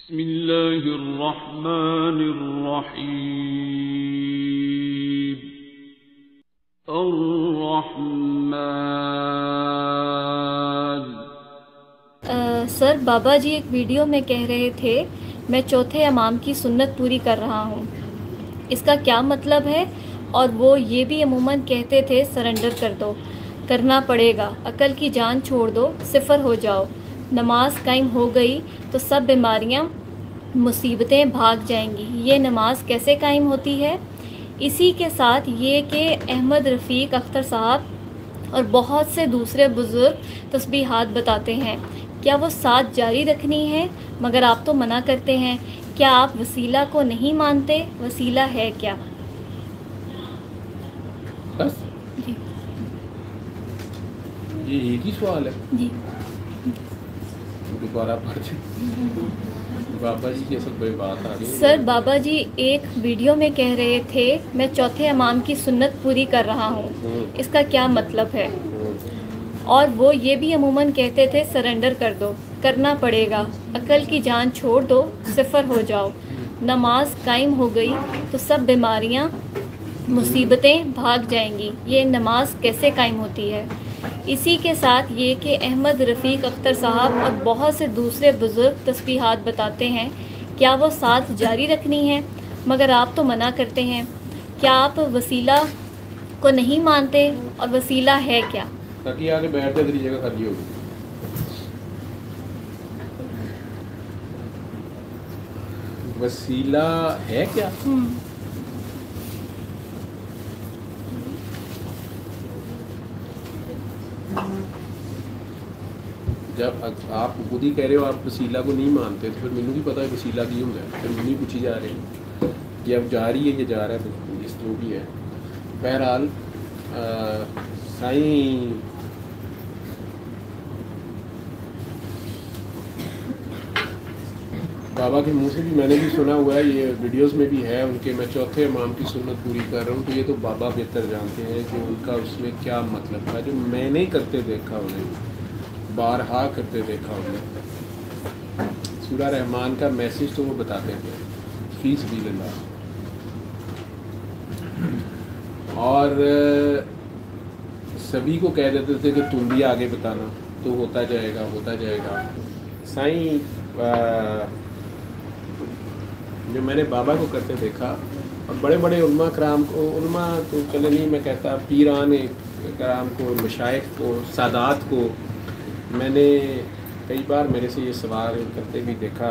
بسم اللہ الرحمن الرحیم الرحمن۔ سر، بابا جی ایک ویڈیو میں کہہ رہے تھے میں چوتھے امام کی سنت پوری کر رہا ہوں، اس کا کیا مطلب ہے؟ اور وہ یہ بھی عموماً کہتے تھے سرنڈر کر دو، کرنا پڑے گا، عقل کی جان چھوڑ دو، صفر ہو جاؤ، نماز قائم ہو گئی تو سب بیماریاں مصیبتیں بھاگ جائیں گی۔ یہ نماز کیسے قائم ہوتی ہے؟ اسی کے ساتھ یہ کہ احمد رفیق اختر صاحب اور بہت سے دوسرے بزرگ تسبیحات بتاتے ہیں، کیا وہ ساتھ جاری رکھنی ہے؟ مگر آپ تو منع کرتے ہیں، کیا آپ وسیلہ کو نہیں مانتے؟ وسیلہ ہے کیا؟ بس جی یہ ایک ہی سوال ہے، جی دوبارہ پڑھ دیں۔ بابا جی کی اصل کوئی بات آ گئی سر، بابا جی ایک ویڈیو میں کہہ رہے تھے میں چوتھے امام کی سنت پوری کر رہا ہوں، اس کا کیا مطلب ہے؟ اور وہ یہ بھی عموماً کہتے تھے سرنڈر کر دو، کرنا پڑے گا، عقل کی جان چھوڑ دو، صفر ہو جاؤ، نماز قائم ہو گئی تو سب بیماریاں مصیبتیں بھاگ جائیں گی۔ یہ نماز کیسے قائم ہوتی ہے؟ اسی کے ساتھ یہ کہ احمد رفیق اختر صاحب اور بہت سے دوسرے بزرگ تسبیحات بتاتے ہیں، کیا وہ ساتھ جاری رکھنی ہے؟ مگر آپ تو منع کرتے ہیں، کیا آپ وسیلہ کو نہیں مانتے؟ اور وسیلہ ہے کیا؟ تاکہ آگے بیٹھتے تیری جگہ خالی ہوگی۔ وسیلہ ہے کیا؟ جب آپ خود ہی کہہ رہے ہو آپ وسیلہ کو نہیں مانتے تو پھر مجھے بھی پتا ہے وسیلہ کی ہوں گا، پھر مجھے پوچھی جا رہی ہے کہ اب جاری ہے کہ جا رہا ہے، اس طرح بھی ہے۔ بہرحال سائیں بابا کے منہ سے بھی میں نے بھی سنا ہوا ہے، یہ ویڈیوز میں بھی ہے ان کے، میں چوتھے امام کی سنت پوری کر رہا ہوں، تو یہ تو بابا بہتر جانتے ہیں کہ ان کا اس میں کیا مطلب تھا، جو میں نے کرتے دیکھا انہیں، بارہا کرتے دیکھا انہیں۔ سورہ رحمان کا میسج تو وہ بتاتے تھے فی سبیل اللہ، اور سبھی کو کہہ دیتے تھے کہ تم بھی آگے بتانا تو ہوتا جائے گا ہوتا جائے گا۔ سائیں جو میں نے بابا کو کرتے دیکھا اور بڑے بڑے علماء کرام کو، علماء تو چلے نہیں میں کہتا، پیران کرام کو، مشائخ کو، سادات کو میں نے کئی بار میرے سے یہ سوال کرتے بھی دیکھا،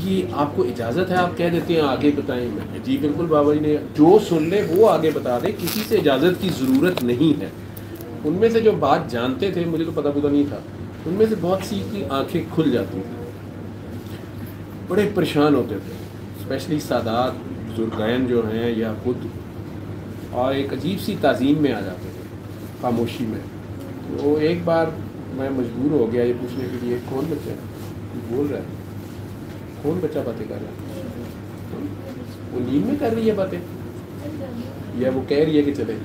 یہ آپ کو اجازت ہے؟ آپ کہہ دیتے ہیں آگے بتائیں۔ میں جی بالکل بابا جی نے جو سن لے وہ آگے بتا دے، کسی سے اجازت کی ضرورت نہیں ہے۔ ان میں سے جو بات جانتے تھے، مجھے تو پتہ نہیں تھا، ان میں سے بہت سی کی آنکھیں کھل جاتی تھیں، بڑے پریشان ہوتے تھے، اسپیشلی سادات بزرگین جو ہیں یا خود، اور ایک عجیب سی تعظیم میں آ جاتے تھے، خاموشی میں۔ تو ایک بار میں مجبور ہو گیا یہ پوچھنے کے لیے کون بچہ ہے بول رہا ہے، کون بچہ باتیں کر رہا ہے، وہ نیند میں کر رہی ہے باتیں یا وہ کہہ رہی ہے کہ چلے؟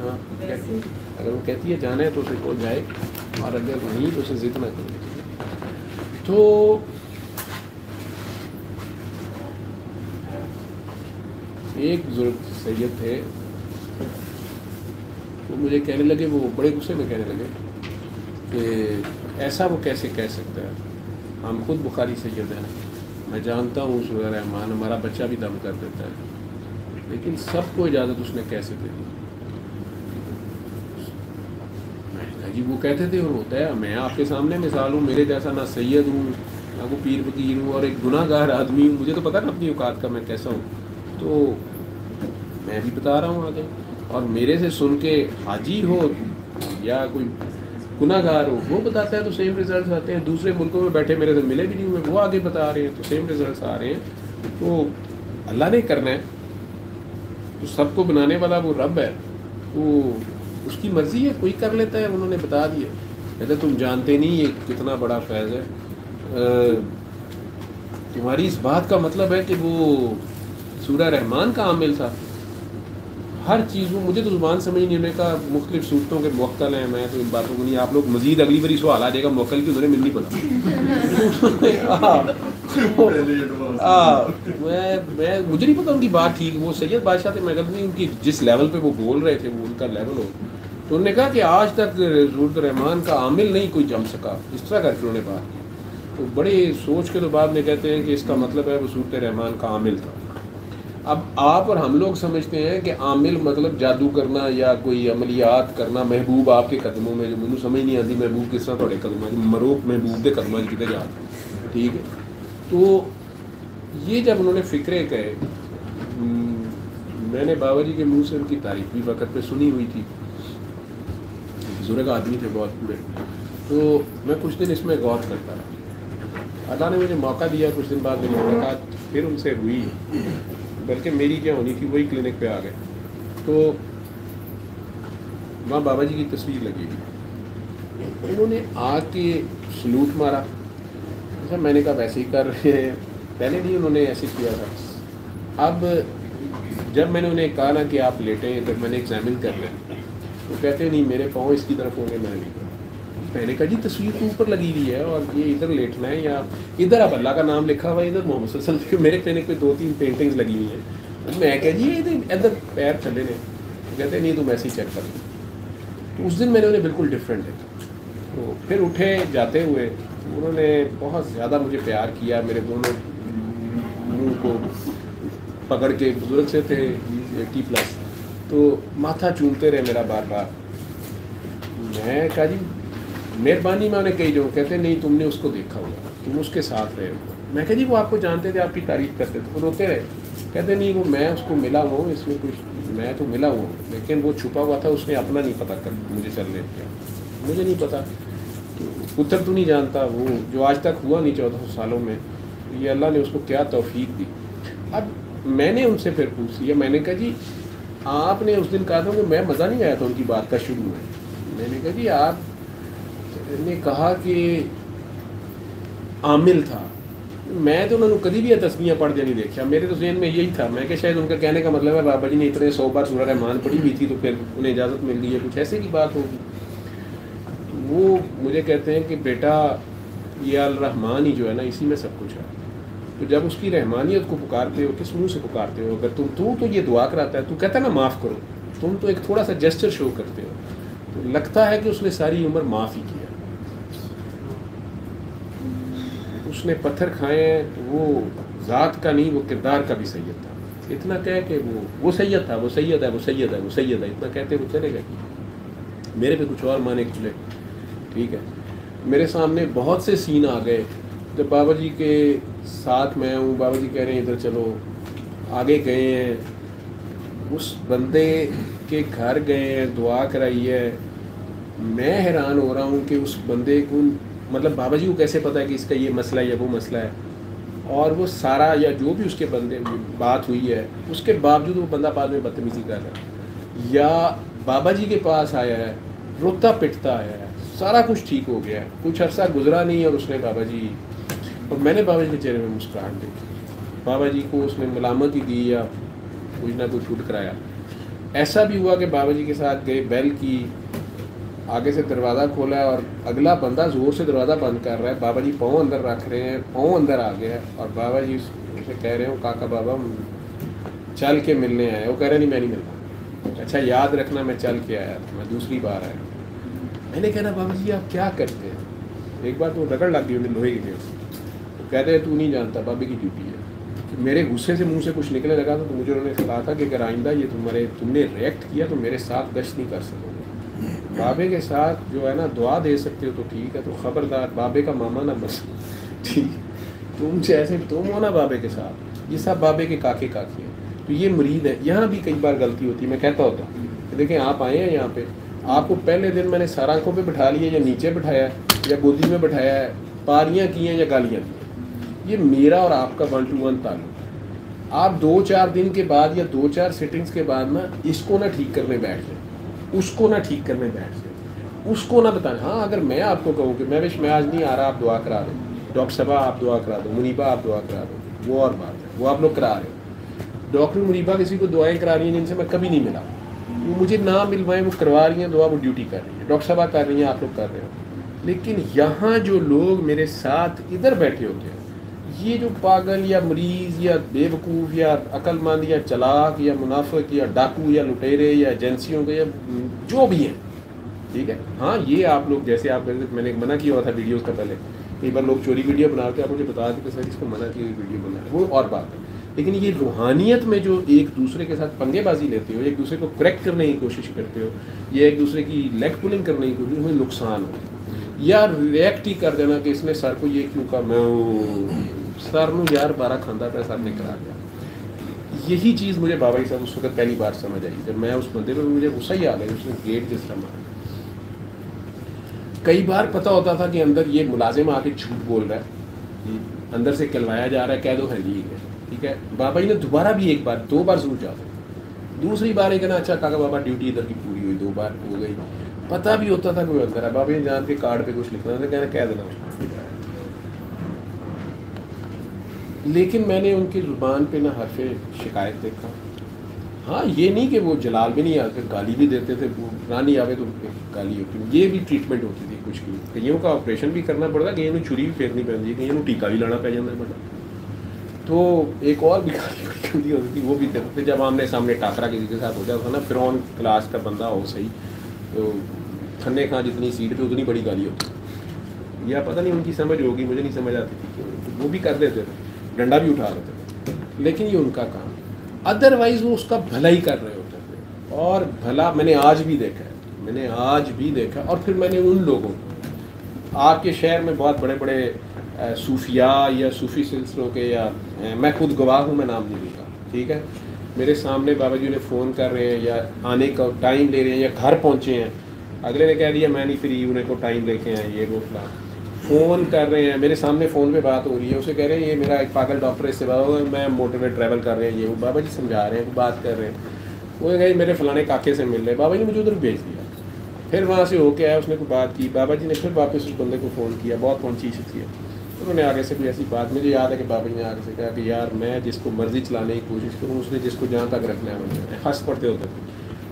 ہاں، اگر وہ کہتی ہے جانا ہے تو اسے کون جائے، اور اگر نہیں تو اسے ضد نہ کرے۔ تو ایک بزرگ سید تھے، وہ مجھے کہنے لگے، وہ بڑے غصے میں کہنے لگے کہ ایسا وہ کیسے کہہ سکتا ہے، ہم خود بخاری سید ہیں، میں جانتا ہوں سورہ رحمان، ہمارا بچہ بھی دم کر دیتا ہے، لیکن سب کو اجازت اس نے کیسے دے دی؟ میں نے کہا جی وہ کہتے تھے اور ہوتا ہے، میں آپ کے سامنے مثال ہوں، میرے جیسا نہ سید ہوں نہ کو پیر فقیر ہوں، اور ایک گناہ گار آدمی ہوں، مجھے تو پتہ نا اپنی اوقات کا میں کیسا ہوں، تو میں بھی بتا رہا ہوں آگے، اور میرے سے سن کے حاجی ہو یا کوئی گناہ گار ہو وہ بتاتا ہے تو سیم ریزلٹس آتے ہیں، دوسرے ملکوں میں بیٹھے میرے سے ملے بھی نہیں ہوئے وہ آگے بتا رہے ہیں تو سیم ریزلٹس آ رہے ہیں۔ تو اللہ نے کرنا ہے، تو سب کو بنانے والا وہ رب ہے، وہ اس کی مرضی ہے، کوئی کر لیتا ہے، انہوں نے بتا دیا۔ کہتے تم جانتے نہیں یہ کتنا بڑا فیض ہے، تمہاری اس بات کا مطلب ہے کہ وہ سورہ رحمان کا عامل تھا؟ ہر چیز وہ مجھے تو زبان سمجھ نہیں. انہوں نے کہا مختلف صورتوں کے موکل ہیں, میں تو ان باتوں کو نہیں, آپ لوگ مزید اگلی باری سوال آ جائے گا موکل کی, انہیں مل نہیں پڑا. مجھے نہیں پتا ان کی بات ٹھیک, وہ سید بادشاہ تھے, میں کہتا نہیں ان کی جس لیول پہ وہ بول رہے تھے وہ ان کا لیول ہو. تو انہوں نے کہا کہ آج تک سورۃ الرحمان کا عامل نہیں کوئی جم سکا, اس طرح کر کے انہوں نے بات کی. تو بڑے سوچ کے تو بعد میں کہتے ہیں کہ اس کا مطلب ہے وہ سورۃ الرحمان کا عامل تھا. اب آپ اور ہم لوگ سمجھتے ہیں کہ عامل مطلب جادو کرنا یا کوئی عملیات کرنا, محبوب آپ کے قدموں میں, جو مجھے سمجھ نہیں آتی محبوب کس طرح تھوڑے قدموں میں, مروک محبوب کے قدموں میں کتنے جاتے, ٹھیک ہے. تو یہ جب انہوں نے فکرے کہے, میں نے بابا جی کے منہ سے ان کی تعریف بھی وقت پہ سنی ہوئی تھی, بزرگ آدمی تھے بہت پورے. تو میں کچھ دن اس میں غور کرتا رہا, اللہ نے مجھے موقع دیا, کچھ دن بعد میری ملاقات پھر ان سے ہوئی, بلکہ میری کیا ہونی تھی وہی کلینک پہ آ گئے. تو وہاں بابا جی کی تصویر لگی ہوئی, انہوں نے آ کے سلوٹ مارا. اچھا میں نے کہا ویسے ہی کر رہے ہیں, پہلے نہیں انہوں نے ایسے کیا تھا. اب جب میں نے انہیں کہا نا کہ آپ لیٹیں, جب میں نے ایگزامن کر لیں, تو کہتے نہیں میرے پاؤں اس کی طرف ہوں گے. میں نے کہا جی تصویر تو اوپر لگی ہوئی ہے اور یہ ادھر لیٹنا ہے, یا ادھر اب اللہ کا نام لکھا ہوا ہے, ادھر محمد صلی اللہ علیہ وسلم, میرے کلینک پہ 2-3 پینٹنگز لگی ہوئی ہیں. میں کہا جی ادھر پیر چلے نے, کہتے نہیں تم ایسے ہی چیک کر لیں. تو اس دن میں نے انہیں بالکل ڈفرینٹ دیکھا. تو پھر اٹھے جاتے ہوئے انہوں نے بہت زیادہ مجھے پیار کیا, میرے دونوں منہ کو پکڑ کے, بزرگ سے تھے 80+, تو ماتھا چومتے رہے میرا بار بار. میں کہا جی مہربانی, میں انہیں کہی جو, کہتے نہیں تم نے اس کو دیکھا ہوگا, تم اس کے ساتھ رہے ہو. میں کہا جی وہ آپ کو جانتے تھے, آپ کی تعریف کرتے تھے. وہ روتے رہے, کہتے نہیں وہ میں اس کو ملا ہوں, اس میں کچھ میں تو ملا ہوں, لیکن وہ چھپا ہوا تھا, اس نے اپنا نہیں پتہ کر مجھے چلنے دیا, مجھے نہیں پتا. پتر تو نہیں جانتا, وہ جو آج تک ہوا نہیں 1400 سالوں میں, یہ اللہ نے اس کو کیا توفیق دی. اب میں نے ان سے پھر پوچھ لیا, میں نے کہا جی آپ نے اس دن کہا تھا کہ میں مزہ نہیں آیا تھا ان کی بات کا شروع میں. میں نے کہا جی آپ نے کہا کہ عامل تھا, میں تو انہوں نے کبھی بھی تسمیہ پڑھ دیا نہیں دیکھا, میرے تو ذہن میں یہی تھا. میں کہ شاید ان کا کہنے کا مطلب ہے بابا جی نے اتنے 100 بار سورہ رحمان پڑھی ہوئی تھی تو پھر انہیں اجازت مل گئی ہے, کچھ ایسے کی بات ہوگی. وہ مجھے کہتے ہیں کہ بیٹا یہ الرحمن ہی جو ہے نا, اسی میں سب کچھ ہے. تو جب اس کی رحمانیت کو پکارتے ہو, کس منہ سے پکارتے ہو؟ اگر تو یہ دعا کراتا ہے, تو کہتا ہے نا معاف کرو, تم تو ایک تھوڑا سا جسچر شو کرتے ہو, تو لگتا ہے کہ اس نے ساری عمر معاف ہی کیا. اس نے پتھر کھائے ہیں, وہ ذات کا نہیں, وہ کردار کا بھی سید تھا. اتنا کہہ کہ وہ سید تھا, وہ سید ہے, وہ سید ہے, وہ سید ہے, اتنا کہتے وہ چلے گئے. میرے پہ کچھ اور مانے کھلے, ٹھیک ہے. میرے سامنے بہت سے سین آ گئے جب بابا جی کے ساتھ میں ہوں, بابا جی کہہ رہے ہیں ادھر چلو, آگے گئے ہیں, اس بندے کے گھر گئے ہیں, دعا کرائی ہے. میں حیران ہو رہا ہوں کہ اس بندے کو, مطلب بابا جی کو کیسے پتہ ہے کہ اس کا یہ مسئلہ ہے یا وہ مسئلہ ہے, اور وہ سارا یا جو بھی اس کے بندے بات ہوئی ہے, اس کے باوجود وہ بندہ بعد میں بدتمیزی کر رہا ہے, یا بابا جی کے پاس آیا ہے روتا پٹتا آیا ہے, سارا کچھ ٹھیک ہو گیا ہے, کچھ عرصہ گزرا نہیں اور اس نے بابا جی, اور میں نے بابا جی کے چہرے میں مسکراہٹ دیکھی. بابا جی کو اس نے ملامت ہی دی یا کچھ نہ کچھ چھوٹ کرایا. ایسا بھی ہوا کہ بابا جی کے ساتھ گئے, بیل کی, آگے سے دروازہ کھولا ہے اور اگلا بندہ زور سے دروازہ بند کر رہا ہے, بابا جی پاؤں اندر رکھ رہے ہیں, پاؤں اندر آ گیا ہے, اور بابا جی اسے کہہ رہے ہوں کاکا بابا چل کے ملنے آئے. وہ کہہ رہے نہیں میں نہیں ملتا. اچھا یاد رکھنا میں چل کے آیا تھا, میں دوسری بار آیا. میں نے کہنا بابا جی آپ کیا کرتے ہیں؟ ایک بار تو رگڑ لگ گئی انہیں لوہے کی. کہتے ہیں تو نہیں جانتا, بابے کی ڈیوٹی ہے. میرے غصے سے منہ سے کچھ نکلنے لگا تو مجھے انہوں نے کہا تھا کہ اگر آئندہ یہ تم نے ریئیکٹ کیا تو میرے ساتھ گشت نہیں کر سکو گے. بابے کے ساتھ جو ہے نا دعا دے سکتے ہو تو ٹھیک ہے, تو خبردار بابے کا ماما نہ بس, ٹھیک, تم سے ایسے تم ہو نا بابے کے ساتھ, یہ سب بابے کے کاکے کاکی ہیں. تو یہ مرید ہے. یہاں بھی کئی بار غلطی ہوتی ہے, میں کہتا ہوتا ہوں دیکھیں آپ آئے ہیں یہاں پہ, آپ کو پہلے دن میں نے سارا آنکھوں پہ بٹھا لیا یا نیچے بٹھایا ہے یا گودی میں بٹھایا ہے, پاریاں کی ہیں یا گالیاں کی ہیں, یہ میرا اور آپ کا 1-to-1 تعلق. آپ 2-4 دن کے بعد یا 2-4 سیٹنگز کے بعد نا اس کو نہ ٹھیک کرنے بیٹھ جائیں, اس کو نہ ٹھیک کرنے بیٹھ جائیں, اس کو نہ بتائیں. ہاں اگر میں آپ کو کہوں کہ میں آج نہیں آ رہا, آپ دعا کرا دیں, ڈاکٹر صاحبہ آپ دعا کرا دو, منیبہ آپ دعا کرا دو, وہ اور بات ہے, وہ آپ لوگ کرا رہے ہو. ڈاکٹر منیبہ کسی کو دعائیں کرا رہی ہیں جن سے میں کبھی نہیں ملا, وہ مجھے نہ ملوائیں, وہ کروا رہی ہیں دعا, وہ ڈیوٹی کر رہی ہیں, ڈاکٹر صاحبہ کر رہی ہیں, آپ لوگ کر رہے ہو. لیکن یہاں جو لوگ میرے ساتھ ادھر بیٹھے ہوتے ہیں, یہ جو پاگل یا مریض یا بے وقوف یا عقل مند یا چلاک یا منافق یا ڈاکو یا لٹیرے یا ایجنسیوں کے یا جو بھی ہیں, ٹھیک ہے, ہاں یہ آپ لوگ جیسے آپ میں نے منع کیا ہوا تھا ویڈیوز کا پہلے, کئی بار لوگ چوری ویڈیو بنا کے آپ مجھے بتا دیتے سر اس کو منع کی ویڈیو بنا ہے, وہ اور بات ہے. لیکن یہ روحانیت میں جو ایک دوسرے کے ساتھ پنگے بازی لیتے ہو, ایک دوسرے کو کریکٹ کرنے کی کوشش کرتے ہو, یا ایک دوسرے کی لیگ پولنگ کرنے کی کوشش, میں نقصان ہو, یا ریئیکٹ ہی کر دینا کہ اس نے سر کو یہ کیوں کہا, میں سر نو یار 12 کھاندہ پہ سر نے کرا دیا. یہی چیز مجھے بابا جی صاحب اس وقت پہلی بار سمجھ آئی جب میں اس بندے پہ, مجھے غصہ ہی آ گیا اس نے گیٹ جس طرح مارا. کئی بار پتہ ہوتا تھا کہ اندر یہ ملازم آ کے جھوٹ بول رہا ہے, اندر سے کلوایا جا رہا ہے, کہہ دو ہے ٹھیک ہے, ٹھیک ہے. بابا جی نے دوبارہ بھی ایک بار 2 بار ضرور جاتا, دوسری بار یہ کہنا اچھا کاکا بابا ڈیوٹی ادھر کی پوری ہوئی, 2 بار ہو گئی, پتہ بھی ہوتا تھا کہ وہ اندر ہے. بابا جی جان کے کارڈ پہ کچھ لکھنا تھا, کہنا کہہ دینا. لیکن میں نے ان کی زبان پہ نہ حرف شکایت دیکھا. ہاں یہ نہیں کہ وہ جلال بھی نہیں آتے, گالی بھی دیتے تھے, رانی آوے تو گالی ہوتی, یہ بھی ٹریٹمنٹ ہوتی تھی کچھ کی. کئیوں کا آپریشن بھی کرنا پڑتا, کئیوں نے چھری بھی پھیرنی پڑتی, کئیوں ٹیکا بھی لانا پہ جانا پڑتا. تو ایک اور بھی گالی ہوتی تھی, وہ بھی دیتے تھے جب آمنے سامنے ٹاکرا کسی کے ساتھ ہو جاتا تھا نا, فرعون کلاس کا بندہ ہو صحیح, تو کھنے کھاں جتنی سیٹ پہ اتنی بڑی گالی ہوتی, یا پتہ نہیں ان کی سمجھ ہوگی, مجھے نہیں سمجھ آتی تھی, وہ بھی کر دیتے تھے, ڈنڈا بھی اٹھا لیتے تھے. لیکن یہ ان کا کام, ادروائز وہ اس کا بھلا ہی کر رہے ہوتے تھے. اور بھلا میں نے آج بھی دیکھا ہے, میں نے آج بھی دیکھا. اور پھر میں نے ان لوگوں, آپ کے شہر میں بہت بڑے بڑے صوفیاء یا صوفی سلسلوں کے, یا میں خود گواہ ہوں, میں نام نہیں لوں گا, ٹھیک ہے, میرے سامنے بابا جی نے فون کر رہے ہیں یا آنے کا ٹائم لے رہے ہیں یا گھر پہنچے ہیں, اگلے نے کہہ دیا میں نہیں فری, انہیں کو ٹائم لے کے آئے, یہ وہ فلاں, فون کر رہے ہیں میرے سامنے, فون پہ بات ہو رہی ہے, اسے کہہ رہے ہیں یہ میرا ایک پاگل ڈاکٹر اس سے بات ہو, میں موٹر میں ٹریول کر رہے ہیں, یہ وہ بابا جی سمجھا رہے ہیں, بات کر رہے ہیں, وہ کہے میرے فلانے کاکے سے مل رہے, بابا جی نے مجھے ادھر بھیج دیا. پھر وہاں سے ہو کے آیا, اس نے کوئی بات کی, بابا جی نے پھر واپس اس بندے کو فون کیا, بہت پہنچی شخصیت, انہوں نے آگے سے کوئی ایسی بات, مجھے یاد ہے کہ بابا جی نے آگے سے کہا کہ یار میں جس کو مرضی چلانے کی کوشش کروں, اس نے جس کو جہاں تک رکھنا ہے مجھے ہنس پڑتے ہوتے تھے.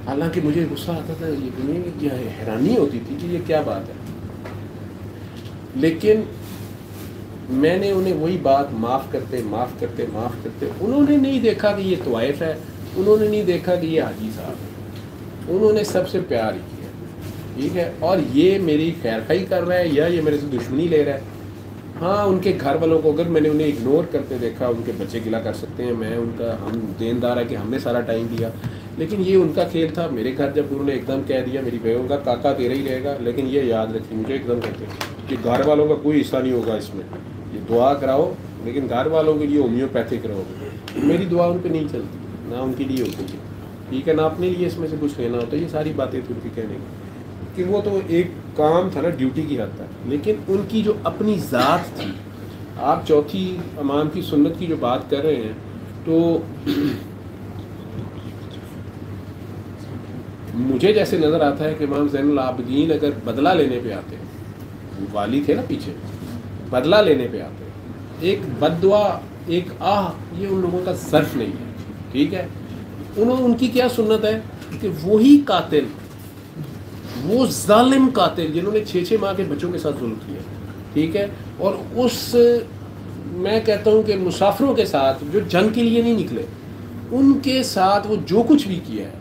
حالانکہ مجھے غصہ آتا تھا, یہ کیا ہے, حیرانی ہوتی تھی کہ یہ کیا بات ہے. لیکن میں نے انہیں وہی بات معاف کرتے, انہوں نے نہیں دیکھا کہ یہ طوائف ہے, انہوں نے نہیں دیکھا کہ یہ حاجی صاحب ہے, انہوں نے سب سے پیار ہی کیا, ٹھیک ہے. اور یہ میری خیر خواہی کر رہا ہے یا یہ میرے سے دشمنی لے رہا ہے. ہاں ان کے گھر والوں کو اگر میں نے انہیں اگنور کرتے دیکھا, ان کے بچے گلا کر سکتے ہیں, میں ان کا ہم دیندار ہے کہ ہم نے سارا ٹائم دیا, لیکن یہ ان کا کھیل تھا. میرے گھر جب انہوں نے ایک دم کہہ دیا میری بیگم کا کاکا تیرا ہی رہے گا, لیکن یہ یاد رکھیں مجھے ایک دم کہتے کہ گھر والوں کا کوئی حصہ نہیں ہوگا اس میں, یہ دعا کراؤ لیکن گھر والوں کے لیے ہومیوپیتھک رہو. میری دعا ان پہ نہیں چلتی, نہ ان کے لیے ہوتی ہے, ٹھیک ہے, نہ اپنے لیے اس میں سے کچھ لینا ہوتا ہے. یہ ساری باتیں تھی ان کی کہنے کی کہ وہ تو ایک کام تھا نا ڈیوٹی کی حد تک, لیکن ان کی جو اپنی ذات تھی. آپ چوتھی امام کی سنت کی جو بات کر رہے ہیں, تو مجھے جیسے نظر آتا ہے کہ امام زین العابدین اگر بدلہ لینے پہ آتے, والی تھے نا پیچھے, بدلہ لینے پہ آتے, ایک بد دعا ایک یہ ان لوگوں کا ظرف نہیں ہے, ٹھیک ہے. ان کی کیا سنت ہے کہ وہی قاتل, وہ ظالم قاتل جنہوں نے 6 ماہ کے بچوں کے ساتھ ظلم کیا, ٹھیک ہے, اور اس میں کہتا ہوں کہ مسافروں کے ساتھ جو جنگ کے لیے نہیں نکلے, ان کے ساتھ وہ جو کچھ بھی کیا ہے,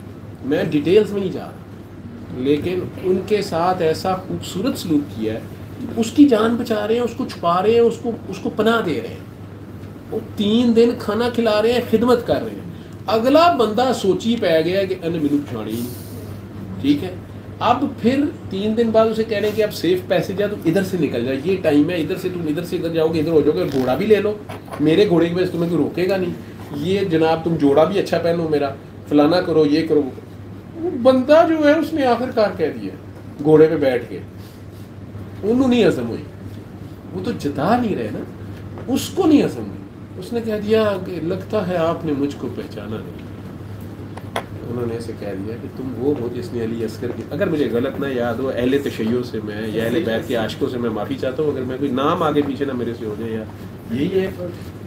میں ڈیٹیلز میں نہیں جا رہا, لیکن ان کے ساتھ ایسا خوبصورت سلوک کیا ہے, اس کی جان بچا رہے ہیں, اس کو چھپا رہے ہیں, اس کو پناہ دے رہے ہیں, وہ 3 دن کھانا کھلا رہے ہیں, خدمت کر رہے ہیں. اگلا بندہ سوچی پہ گیا کہ انہیں مینو پچھاڑی, ٹھیک ہے. اب پھر 3 دن بعد اسے کہہ رہے ہیں کہ اب سیف پیسے جا, تو ادھر سے نکل جا, یہ ٹائم ہے, ادھر سے تم ادھر سے ادھر جاؤ گے, ادھر ہو جاؤ گے, گھوڑا بھی لے لو, میرے گھوڑے کی وجہ سے تمہیں کوئی روکے گا نہیں, یہ جناب تم جوڑا بھی اچھا پہنو میرا, فلانا کرو, یہ کرو. وہ بندہ جو ہے اس نے آخر کار کہہ دیا گھوڑے پہ بیٹھ کے, انہوں نہیں ہضم ہوئی, وہ تو جتا نہیں رہے نا, اس کو نہیں ہضم ہوئی. اس نے کہہ دیا کہ لگتا ہے آپ نے مجھ کو پہچانا نہیں. انہوں نے اسے کہہ دیا کہ تم وہ ہو جس نے علی اصغر کی، اگر مجھے غلط نہ یاد ہو، اہل تشیع سے میں یا اہل بیت کے عاشقوں سے میں معافی چاہتا ہوں اگر میں کوئی نام آگے پیچھے نہ میرے سے ہو جائے، یا یہی ہے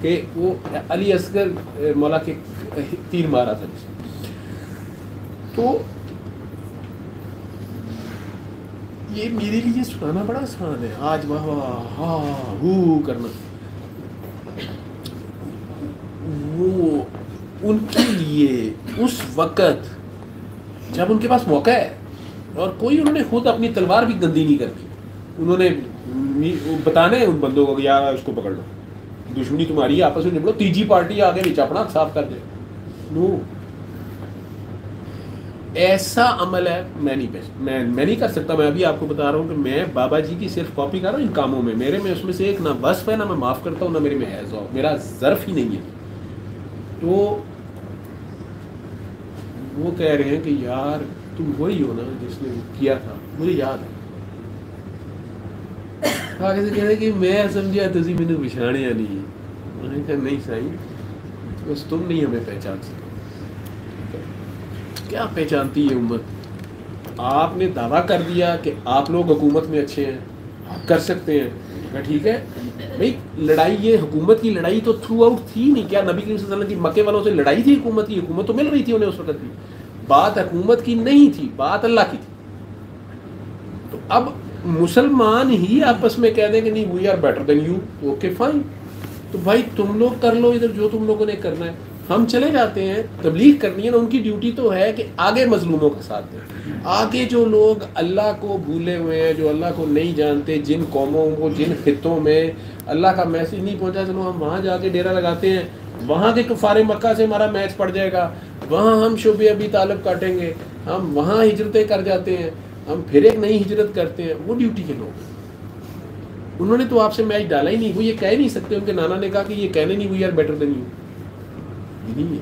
کہ وہ علی اصغر مولا کے تیر مارا تھا جس نے. تو یہ میرے لیے سنانا بڑا آسان ہے آج، واہ واہ ہاں ہو کرنا. وہ ان کے لیے اس وقت جب ان کے پاس موقع ہے، اور کوئی انہوں نے خود اپنی تلوار بھی گندی نہیں کرتی، انہوں نے بتانا ہے ان بندوں کو کہ یار اس کو پکڑ لو، دشمنی تمہاری آپس میں نمٹو، تیجی پارٹی آگے نیچے اپنا صاف کر دے. نو، ایسا عمل ہے میں نہیں کر سکتا. میں ابھی آپ کو بتا رہا ہوں کہ میں بابا جی کی صرف کاپی کر رہا ہوں ان کاموں میں، میرے میں اس میں سے ایک نہ وصف ہے، نہ میں معاف کرتا ہوں، نہ میرے میں ہے ذوق، میرا ظرف ہی نہیں ہے. تو وہ کہہ رہے ہیں کہ یار تم وہی ہو نا جس نے کیا تھا، مجھے یاد ہے. آگے سے کہہ رہے کہ میں سمجھا تسی مینوں پچھاڑیا نہیں. میں نے کہا نہیں سائیں، بس تم نہیں ہمیں پہچان سکتے. کیا پہچانتی ہے امت؟ آپ نے دعویٰ کر دیا کہ آپ لوگ حکومت میں اچھے ہیں، آپ کر سکتے ہیں. ٹھیک ہے بھائی، لڑائی یہ حکومت کی لڑائی تو تھرو آؤٹ تھی نہیں. کیا نبی کریم صلی اللہ علیہ وسلم کی مکے والوں سے لڑائی تھی حکومت کی؟ حکومت تو مل رہی تھی انہیں اس وقت بھی. بات حکومت کی نہیں تھی، بات اللہ کی تھی. تو اب مسلمان ہی آپس میں کہہ دیں کہ نہیں we are better than you, okay fine, تو بھائی تم لوگ کر لو ادھر جو تم لوگوں نے کرنا ہے. ہم چلے جاتے ہیں، تبلیغ کرنی ہے نا، ان کی ڈیوٹی تو ہے کہ آگے مظلوموں کا ساتھ دیں. آگے جو لوگ اللہ کو بھولے ہوئے ہیں، جو اللہ کو نہیں جانتے، جن قوموں کو، جن خطوں میں اللہ کا میسج نہیں پہنچا، چلو ہم وہاں جا کے ڈیرا لگاتے ہیں، وہاں کے کفار مکہ سے ہمارا میچ پڑ جائے گا، وہاں ہم شعب ابی طالب کاٹیں گے، ہم وہاں ہجرتیں کر جاتے ہیں، ہم پھر ایک نئی ہجرت کرتے ہیں. وہ ڈیوٹی کے لوگ ہیں. انہوں نے تو آپ سے میچ ڈالا ہی نہیں. وہ یہ کہہ نہیں سکتے، ان کے نانا نے کہا کہ یہ کہنے نہیں we are better than you. نہیں ہے،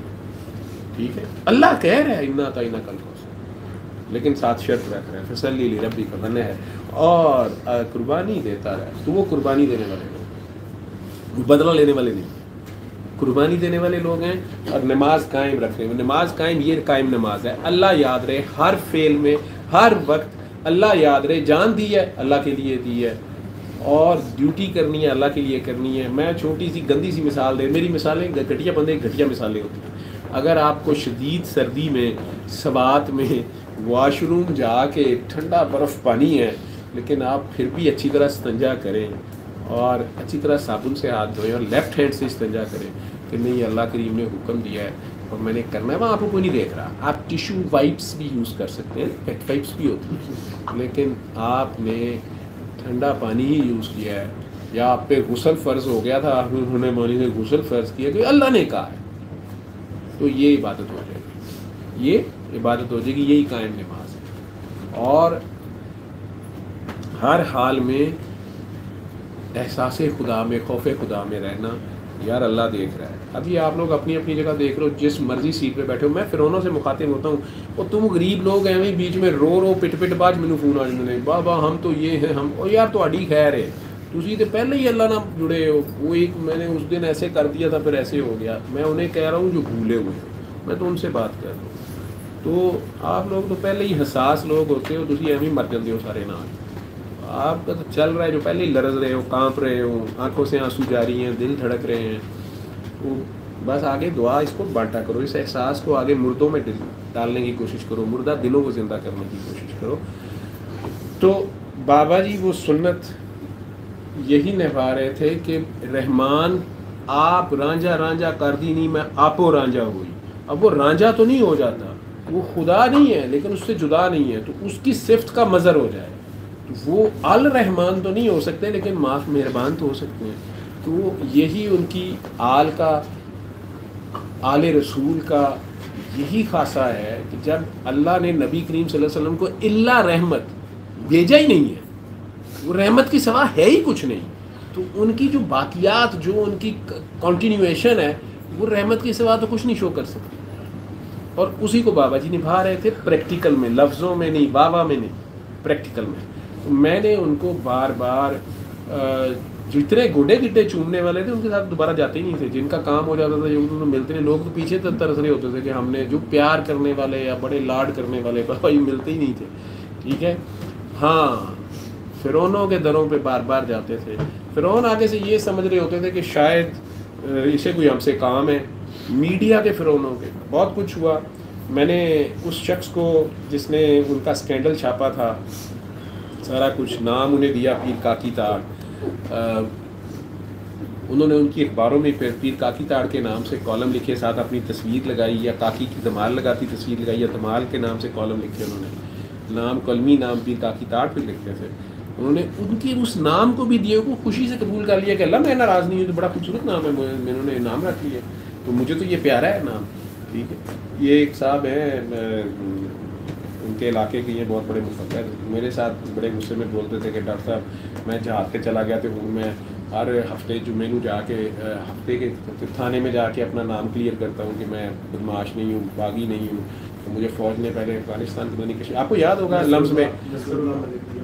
ٹھیک ہے، اللہ کہہ رہا ہے انا اعطیناک الکوثر، لیکن ساتھ شرط رکھ رہا ہے فصلی لربک ونحر، اور قربانی دیتا رہا. تو وہ قربانی دینے والے لوگ، وہ بدلہ لینے والے نہیں، قربانی دینے والے لوگ ہیں. اور نماز قائم رکھ رہے ہیں. نماز قائم، یہ قائم نماز ہے. اللہ یاد رہے ہر فعل میں، ہر وقت اللہ یاد رہے. جان دی ہے اللہ کے لیے دی ہے، اور ڈیوٹی کرنی ہے اللہ کے لیے کرنی ہے. میں چھوٹی سی گندی سی مثال دے، میری مثالیں گھٹیا بندے گھٹیا مثالیں ہوتی ہیں. اگر آپ کو شدید سردی میں سبات میں واش روم جا کے ٹھنڈا برف پانی ہے، لیکن آپ پھر بھی اچھی طرح استنجا کریں اور اچھی طرح صابن سے ہاتھ دھوئیں اور لیفٹ ہینڈ سے استنجا کریں کہ نہیں اللہ کریم نے حکم دیا ہے اور میں نے کرنا ہے، وہاں آپ کو کوئی نہیں دیکھ رہا. آپ ٹیشو وائپس بھی یوز کر سکتے ہیں، پیٹ وائپس بھی ہوتی ہیں، لیکن آپ نے ٹھنڈا پانی ہی یوز کیا ہے، یا آپ پہ غسل فرض ہو گیا تھا، انہوں نے مولوی نے غسل فرض کیا کہ اللہ نے کہا ہے، تو یہ عبادت ہو جائے گی. یہ عبادت ہو جائے گی، یہی قائم نماز ہے. اور ہر حال میں احساس خدا میں، خوف خدا میں رہنا، یار اللہ دیکھ رہا ہے. ابھی آپ لوگ اپنی اپنی جگہ دیکھ رہے ہو، جس مرضی سیٹ پہ بیٹھے ہو. میں فرعونوں سے مخاطب ہوتا ہوں، اور تم غریب لوگ ہیں بیچ میں رو رو پٹ پٹ باج مینوں فون آ جاندے نے، بابا ہم تو یہ ہیں، ہم او یار تہاڈی خیر ہے، تسی تے پہلے ہی اللہ نال جڑے ہو. وہ ایک میں نے اس دن ایسے کر دیا تھا پھر ایسے ہو گیا. میں انہیں کہہ رہا ہوں جو بھولے ہوئے ہیں، میں تو ان سے بات کر رہا ہوں. تو آپ لوگ تو پہلے ہی حساس لوگ ہوتے ہو، تسی ایویں مر جاندے ہو سارے نال. آپ کا تو چل رہا ہے، جو پہلے ہی لرز رہے ہو، کانپ رہے ہو، آنکھوں سے آنسو جاری ہیں، دل دھڑک رہے ہیں. وہ بس آگے دعا اس کو بانٹا کرو، اس احساس کو آگے مردوں میں ڈالنے کی کوشش کرو، مردہ دلوں کو زندہ کرنے کی کوشش کرو. تو بابا جی وہ سنت یہی نبھا رہے تھے کہ رحمان آپ رانجھا رانجھا کر دی نہیں، میں آپو رانجھا ہوئی. اب وہ رانجھا تو نہیں ہو جاتا، وہ خدا نہیں ہے لیکن اس سے جدا نہیں ہے، تو اس کی صفت کا مظہر ہو جائے. وہ الرحمان تو نہیں ہو سکتے لیکن معاف مہربان تو ہو سکتے ہیں. تو یہی ان کی آل کا، آل رسول کا یہی خاصہ ہے کہ جب اللہ نے نبی کریم صلی اللہ علیہ وسلم کو الا رحمت بھیجا ہی نہیں ہے، وہ رحمت کی سوا ہے ہی کچھ نہیں، تو ان کی جو باقیات، جو ان کی کنٹینیویشن ہے، وہ رحمت کی سوا تو کچھ نہیں شو کر سکتی. اور اسی کو بابا جی نبھا رہے تھے پریکٹیکل میں، لفظوں میں نہیں، بابا میں نہیں، پریکٹیکل میں. میں نے ان کو بار بار جتنے گڈے گٹے چومنے والے تھے ان کے ساتھ دوبارہ جاتے ہی نہیں تھے. جن کا کام ہو جاتا تھا جو ان کو ملتے نہیں, لوگ تو پیچھے ترس رہے ہوتے تھے کہ ہم نے جو پیار کرنے والے یا بڑے لاڈ کرنے والے بھائی ملتے ہی نہیں تھے. ٹھیک ہے. ہاں فرعونوں کے دروں پہ بار بار جاتے تھے. فرعون آگے سے یہ سمجھ رہے ہوتے تھے کہ شاید اسے کوئی ہم سے کام ہے. میڈیا کے فرعونوں کے بہت کچھ ہوا. میں نے اس شخص کو جس نے ان کا اسکینڈل چھاپا تھا سارا کچھ نام انہیں دیا پیر کاکی تاڑ. انہوں نے ان کی اخباروں میں پیر کاکی تاڑ کے نام سے کالم لکھے, ساتھ اپنی تصویر لگائی, یا کاکی کی دمال لگاتی تصویر لگائی, یا دمال کے نام سے کالم لکھے. انہوں نے نام کلمی نام پیر کاکی تاڑ پہ لکھتے تھے. انہوں نے ان کے اس نام کو بھی دیے کو خوشی سے قبول کر لیا کہ اللہ میں ناراض نہیں ہوں, تو بڑا خوبصورت نام ہے, انہوں نے نام رکھ لیا, تو مجھے تو یہ پیارا ہے نام. ٹھیک ہے. یہ ایک صاحب ہیں ان کے علاقے کے, یہ بہت بڑے مفکر, میرے ساتھ بڑے غصے میں بولتے تھے کہ ڈاکٹر صاحب میں جہاد پہ چلا گیا تو ہوں, میں ہر ہفتے جمعے کو جا کے ہفتے کے تھانے میں جا کے اپنا نام کلیئر کرتا ہوں کہ میں بدماش نہیں ہوں, باغی نہیں ہوں. تو مجھے فوج نے پہلے افغانستان کی بنی کشمیر, آپ کو یاد ہوگا لمز میں,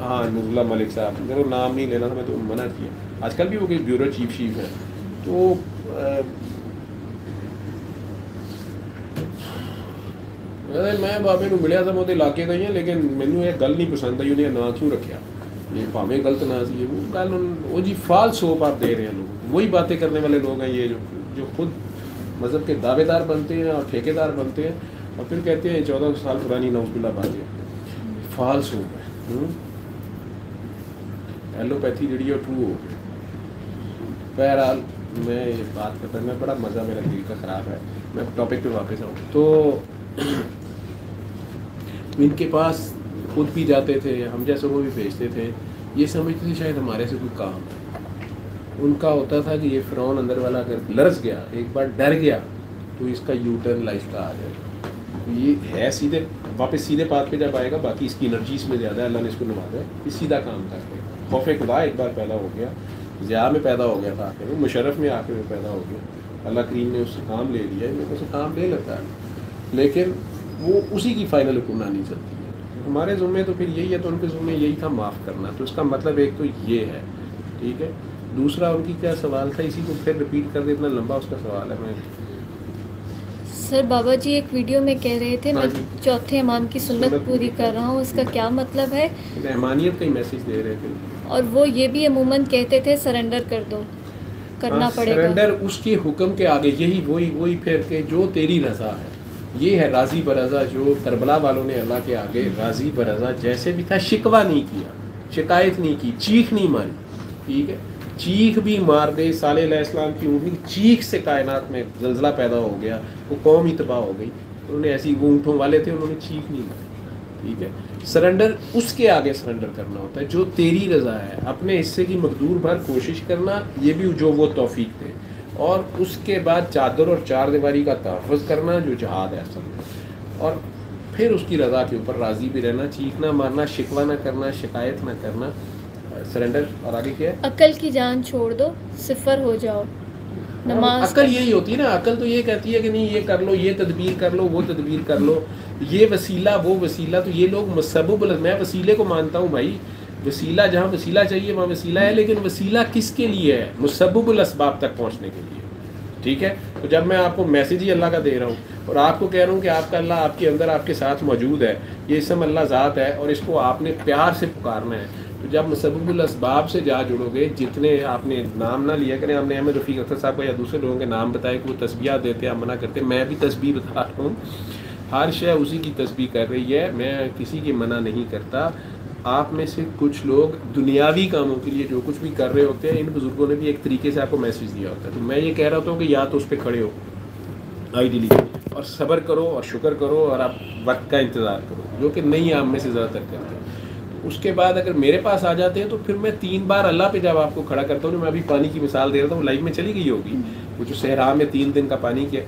ہاں نور اللہ ملک صاحب, میرے نام نہیں لینا تھا, میں تو منع کیا. آج کل بھی وہ بیورو چیف ہے. تو میں بابے نو ملیا تھا, وہ علاقے کا ہی ہے, لیکن مینوں یہ گل نہیں پسند آئی انہیں نا کیوں رکھیا. یہ پاویں غلط نہ سی, وہ گل وہ جی فالس ہوپ آپ دے رہے ہیں لوگ. وہی باتیں کرنے والے لوگ ہیں یہ جو خود مذہب کے دعوے دار بنتے ہیں اور ٹھیکے دار بنتے ہیں, اور پھر کہتے ہیں 14 سال پرانی نعوذ باللہ باتیں. فالس ہوپ ہے. ایلوپیتھی جڑی ہے ٹرو ہو گئی. بہرحال میں یہ بات کرتا ہوں, میں بڑا مزہ میرا دل کا خراب ہے. میں ٹاپک پہ واپس آؤں تو ان کے پاس خود بھی جاتے تھے, ہم جیسے وہ بھی بھیجتے تھے. یہ سمجھتے تھے شاید ہمارے سے کوئی کام ہے. ان کا ہوتا تھا کہ یہ فرعون اندر والا اگر لرز گیا, ایک بار ڈر گیا, تو اس کا یو ٹرن لائف کا آ جائے گا. یہ ہے سیدھے واپس سیدھے پاتھ پہ جب آئے گا, باقی اس کی انرجی اس میں زیادہ ہے, اللہ نے اس کو نوازا ہے, یہ سیدھا کام کرتے ہیں. خوف خدا ایک بار پیدا ہو گیا, ضیاء میں پیدا ہو گیا تھا, آخر میں مشرف میں آخر میں پیدا ہو گیا. اللہ کریم نے اس سے کام لے لیا, میرے کو سے کام لے لیتا ہے, لیکن وہ اسی کی فائنل حکمرانی چلتی ہے. ہمارے ذمے تو پھر یہی ہے, تو ان کے ذمے یہی تھا معاف کرنا. تو اس کا مطلب ایک تو یہ ہے. ٹھیک ہے. دوسرا ان کی کیا سوال تھا, اسی کو پھر رپیٹ کر دے, اتنا لمبا اس کا سوال ہے. میں سر بابا جی ایک ویڈیو میں کہہ رہے تھے میں چوتھے امام کی سنت پوری کر رہا ہوں, اس کا کیا مطلب ہے؟ رحمانیت کا ہی میسج دے رہے تھے. اور وہ یہ بھی عموماً کہتے تھے سرنڈر کر دو, کرنا پڑے گا. سرنڈر اس کے حکم کے آگے, یہی وہی پھر کہ جو تیری رضا ہے. یہ ہے راضی برضا, جو کربلا والوں نے اللہ کے آگے راضی برضا جیسے بھی تھا, شکوہ نہیں کیا, شکایت نہیں کی, چیخ نہیں ماری. ٹھیک ہے. چیخ بھی مار دے, صالح علیہ السلام کی اونٹنی چیخ سے کائنات میں زلزلہ پیدا ہو گیا, وہ قوم ہی تباہ ہو گئی. انہوں نے ایسی, وہ اونٹوں والے تھے, انہوں نے چیخ نہیں ماری. ٹھیک ہے. سرنڈر اس کے آگے سرنڈر کرنا ہوتا ہے جو تیری رضا ہے. اپنے حصے کی مقدور بھر کوشش کرنا, یہ بھی جو وہ توفیق دے. اور اس کے بعد چادر اور چار دیواری کا تحفظ کرنا, جو جہاد ہے اصل میں. اور پھر اس کی رضا کے اوپر راضی بھی رہنا, چیخنا مارنا, شکوہ نہ کرنا, شکایت نہ کرنا. سرنڈر. اور آگے کیا ہے؟ عقل کی جان چھوڑ دو, صفر ہو جاؤ. نماز عقل یہی ہوتی ہے نا, عقل تو یہ کہتی ہے کہ نہیں یہ کر لو, یہ تدبیر کر لو, وہ تدبیر کر لو, یہ وسیلہ وہ وسیلہ. تو یہ لوگ مسبب, میں وسیلے کو مانتا ہوں بھائی, وسیلہ جہاں وسیلہ چاہیے وہاں وسیلہ ہے, لیکن وسیلہ کس کے لیے ہے؟ مسبب الاسباب تک پہنچنے کے لیے. ٹھیک ہے. تو جب میں آپ کو میسج ہی اللہ کا دے رہا ہوں اور آپ کو کہہ رہا ہوں کہ آپ کا اللہ آپ کے اندر آپ کے ساتھ موجود ہے, یہ اسم اللہ ذات ہے, اور اس کو آپ نے پیار سے پکارنا ہے. تو جب مسبب الاسباب سے جا جڑو گے, جتنے آپ نے نام نہ لیا کریں, ہم نے احمد رفیق اختر صاحب کا یا دوسرے لوگوں کے نام بتائے کہ وہ تسبیح دیتے ہیں, منع کرتے ہیں. میں بھی تسبیح بتا رہا ہوں, ہر شے اسی کی تسبیح کر رہی ہے, میں کسی کی منع نہیں کرتا. آپ میں سے کچھ لوگ دنیاوی کاموں کے لیے جو کچھ بھی کر رہے ہوتے ہیں, ان بزرگوں نے بھی ایک طریقے سے آپ کو میسج دیا ہوتا ہے. تو میں یہ کہہ رہا ہوتا ہوں کہ یا تو اس پہ کھڑے ہو آئیڈیلی, اور صبر کرو اور شکر کرو, اور آپ وقت کا انتظار کرو, جو کہ نہیں آپ میں سے زیادہ تر کرتے ہیں. اس کے بعد اگر میرے پاس آ جاتے ہیں تو پھر میں 3 بار اللہ پہ جب آپ کو کھڑا کرتا ہوں, میں ابھی پانی کی مثال دے رہا تھا, وہ لائف میں چلی گئی ہوگی, وہ جو صحرا میں 3 دن کا پانی کیا,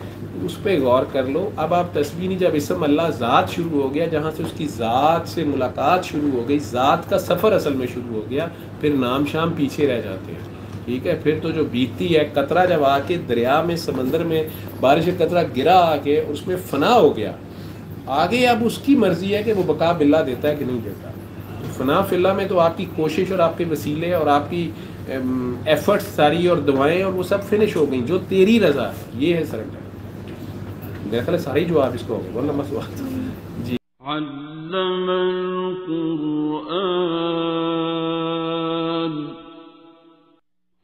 اس پہ غور کر لو. اب آپ تسبیح نہیں, جب اسم اللہ ذات شروع ہو گیا, جہاں سے اس کی ذات سے ملاقات شروع ہو گئی, ذات کا سفر اصل میں شروع ہو گیا, پھر نام شام پیچھے رہ جاتے ہیں. ٹھیک ہے. پھر تو جو بیتتی ہے, قطرہ جب آ کے دریا میں سمندر میں بارش کا قطرہ گرا آ کے اس میں فنا ہو گیا, آگے اب اس کی مرضی ہے کہ وہ بقا باللہ دیتا ہے کہ نہیں دیتا. فنا فی اللہ میں تو آپ کی کوشش اور آپ کے وسیلے اور آپ کی ایفرٹس ساری اور دعائیں اور وہ سب فنش ہو گئیں. جو تیری رضا ہے یہ ہے سرنڈر. میرا خیال ہے سارے جواب اس کو ہو گئے. ورنہ مسئلہ جی. علم القرآن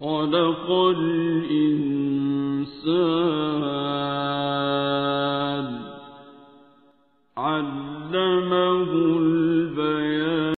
خلق